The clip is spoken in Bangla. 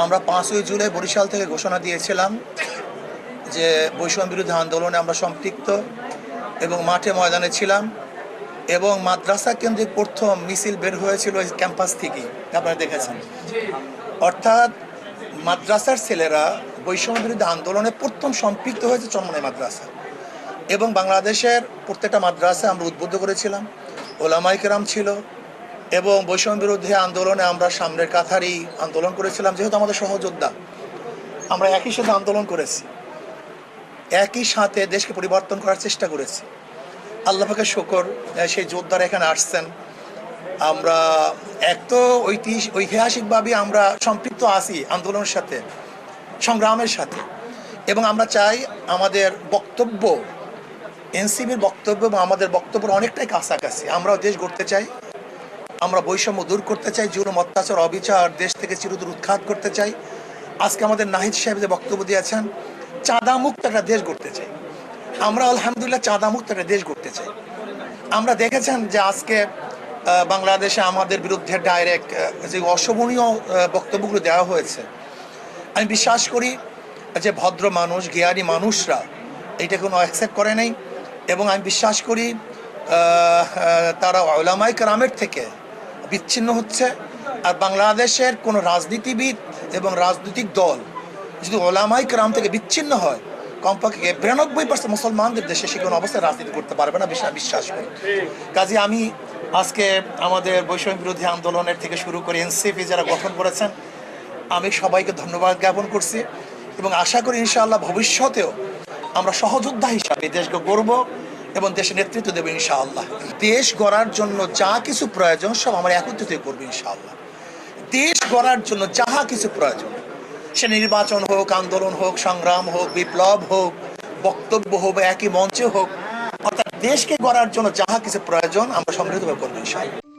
আমরা 5ই জুলাই বরিশাল থেকে ঘোষণা দিয়েছিলাম যে বৈষম্য বিরোধী আন্দোলনে আমরা সম্পৃক্ত এবং মাঠে ময়দানে ছিলাম এবং মাদ্রাসা কেন্দ্রিক প্রথম মিছিল বের হয়েছিল ওই ক্যাম্পাস থেকেই, আপনারা দেখেছেন। অর্থাৎ মাদ্রাসার ছেলেরা বৈষম্য বিরোধী আন্দোলনে প্রথম সম্পৃক্ত হয়েছে চরমনাই মাদ্রাসা এবং বাংলাদেশের প্রত্যেকটা মাদ্রাসা আমরা উদ্বুদ্ধ করেছিলাম, ওলামায়ে কেরাম ছিল এবং বৈষম্য বিরোধী আন্দোলনে আমরা সামনের কাতারেই আন্দোলন করেছিলাম। যেহেতু আমাদের সহযোদ্ধা, আমরা একই সাথে আন্দোলন করেছি, একই সাথে দেশকে পরিবর্তন করার চেষ্টা করেছি। আল্লাহ পাকের শুকর, সেই যোদ্ধারা এখানে আসছেন। আমরা এক তো ঐতিহাসিকভাবে আমরা সম্পৃক্ত আছি আন্দোলনের সাথে, সংগ্রামের সাথে, এবং আমরা চাই আমাদের বক্তব্য, এনসিপির বক্তব্য এবং আমাদের বক্তব্যের অনেকটাই কাছাকাছি। আমরাও দেশ গড়তে চাই, আমরা বৈষম্য দূর করতে চাই, জুলুম অত্যাচার অবিচার দেশ থেকে চিরতরে উৎখাত করতে চাই। আজকে আমাদের নাহিদ সাহেব যে বক্তব্য দিয়েছেন, চাঁদামুক্ত একটা দেশ গড়তে চাই। আমরা আলহামদুলিল্লাহ চাঁদামুক্ত একটা দেশ গড়তে চাই। আমরা দেখেছেন যে আজকে বাংলাদেশে আমাদের বিরুদ্ধে ডাইরেক্ট যে অশোভনীয় বক্তব্যগুলো দেওয়া হয়েছে, আমি বিশ্বাস করি যে ভদ্র মানুষ, জ্ঞানী মানুষরা এইটা কোনো অ্যাকসেপ্ট করে নাই এবং আমি বিশ্বাস করি তারা উলামায়ে কেরামের থেকে বিচ্ছিন্ন হচ্ছে। আর বাংলাদেশের কোনো রাজনীতিবিদ এবং রাজনৈতিক দল যদি উলামায়ে কেরাম থেকে বিচ্ছিন্ন হয়, কমপক্ষে 92% মুসলমানদের দেশে সে কোনো অবস্থায় রাজনীতি করতে পারবে না, বিশ্বাস করি। কাজে আমি আজকে আমাদের বৈষম্য বিরোধী আন্দোলনের থেকে শুরু করে এনসিপি যারা গঠন করেছেন, আমি সবাইকে ধন্যবাদ জ্ঞাপন করছি এবং আশা করি ইনশাআল্লাহ ভবিষ্যতেও আমরা সহযোদ্ধা হিসাবে দেশকে গড়ব এবং দেশের নেতৃত্ব দেবো ইনশাআল্লাহ। দেশ গড়ার জন্য যা কিছু প্রয়োজন সব আমরা একত্রিত করবো ইনশাআল্লাহ। দেশ গড়ার জন্য যাহা কিছু প্রয়োজন, সে নির্বাচন হোক, আন্দোলন হোক, সংগ্রাম হোক, বিপ্লব হোক, বক্তব্য হোক, একই মঞ্চে হোক, অর্থাৎ দেশকে গড়ার জন্য যাহা কিছু প্রয়োজন আমরা সমৃদ্ধভাবে করবো ইনশাআল্লাহ।